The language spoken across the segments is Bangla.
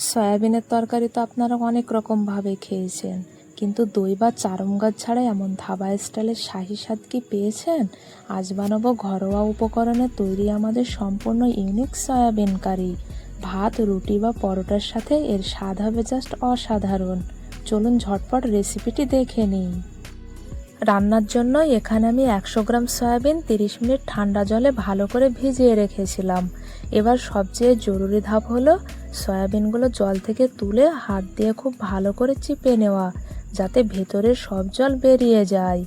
সয়াবিনের তরকারি তো আপনারা অনেক রকমভাবে খেয়েছেন, কিন্তু দই বা চারম গাছ ছাড়া এমন ধাবা স্টাইলের শাহী স্বাদ কি পেয়েছেন? আজ বানাবো ঘরোয়া উপকরণে তৈরি আমাদের সম্পূর্ণ ইউনিক সয়াবিন কারি। ভাত, রুটি বা পরোটার সাথে এর স্বাদ হবে জাস্ট অসাধারণ। চলুন ঝটপট রেসিপিটি দেখে নিই। রান্নার জন্য এখানে আমি 100 গ্রাম সয়াবিন 30 মিনিট ঠান্ডা জলে ভালো করে ভিজিয়ে রেখেছিলাম। এবার সবচেয়ে জরুরি ধাপ হলো সয়াবিনগুলো জল থেকে তুলে হাত দিয়ে খুব ভালো করে চিপে নেওয়া, যাতে ভেতরের সব জল বেরিয়ে যায়।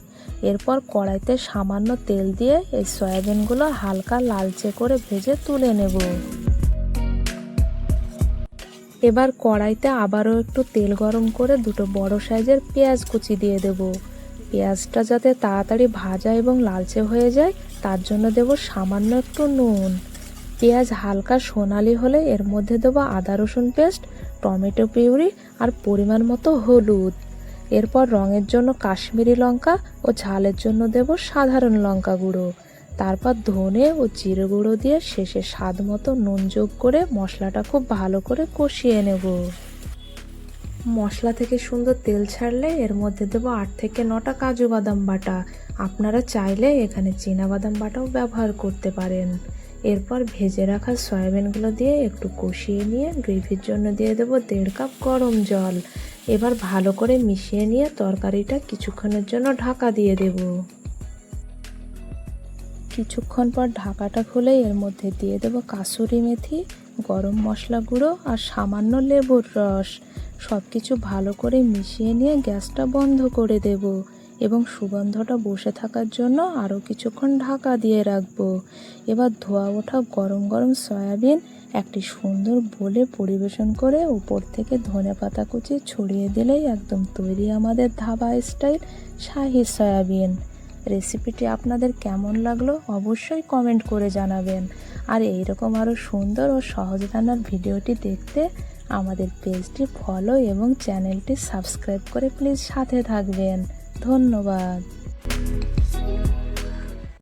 এরপর কড়াইতে সামান্য তেল দিয়ে এই সয়াবিনগুলো হালকা লালচে করে ভেজে তুলে নেব। এবার কড়াইতে আবারও একটু তেল গরম করে দুটো বড় সাইজের পেঁয়াজ কুচি দিয়ে দেব। পেঁয়াজটা যাতে তাড়াতাড়ি ভাজা এবং লালচে হয়ে যায় তার জন্য দেব সামান্য একটু নুন। পেঁয়াজ হালকা সোনালি হলে এর মধ্যে দেবো আদা রসুন পেস্ট, টমেটো পিউরি আর পরিমাণ মতো হলুদ। এরপর রঙের জন্য কাশ্মীরি লঙ্কা ও ঝালের জন্য দেব সাধারণ লঙ্কা গুঁড়ো। তারপর ধনে ও জিরে গুঁড়ো দিয়ে শেষে স্বাদ মতো নুন যোগ করে মশলাটা খুব ভালো করে কষিয়ে নেব। মশলা থেকে সুন্দর তেল ছাড়লে এর মধ্যে দেবো 8 থেকে 9টা কাজু বাদাম বাটা। আপনারা চাইলে এখানে চীনা বাদাম বাটাও ব্যবহার করতে পারেন। এরপর ভেজে রাখা সয়াবিনগুলো দিয়ে একটু কষিয়ে নিয়ে গ্রেভির জন্য দিয়ে দেবো 1.5 কাপ গরম জল। এবার ভালো করে মিশিয়ে নিয়ে তরকারিটা কিছুক্ষণের জন্য ঢাকা দিয়ে দেব। কিছুক্ষণ পর ঢাকাটা খুলে এর মধ্যে দিয়ে দেবো কাসুরি মেথি, গরম মশলা গুঁড়ো আর সামান্য লেবুর রস। সব কিছু ভালো করে মিশিয়ে নিয়ে গ্যাসটা বন্ধ করে দেব এবং সুগন্ধটা বসে থাকার জন্য আরও কিছুক্ষণ ঢাকা দিয়ে রাখবো। এবার ধোয়া ওঠা গরম গরম সয়াবিন একটি সুন্দর বোলে পরিবেশন করে উপর থেকে ধনেপাতা কুচি ছড়িয়ে দিলেই একদম তৈরি আমাদের ধাবা স্টাইল শাহী সয়াবিন। রেসিপিটি আপনাদের কেমন লাগলো অবশ্যই কমেন্ট করে জানাবেন। আর এইরকম আরও সুন্দর ও সহজ রান্নার ভিডিওটি দেখতে আমাদের পেজটি ফলো এবং চ্যানেলটি সাবস্ক্রাইব করে প্লিজ সাথে থাকবেন। ধন্যবাদ।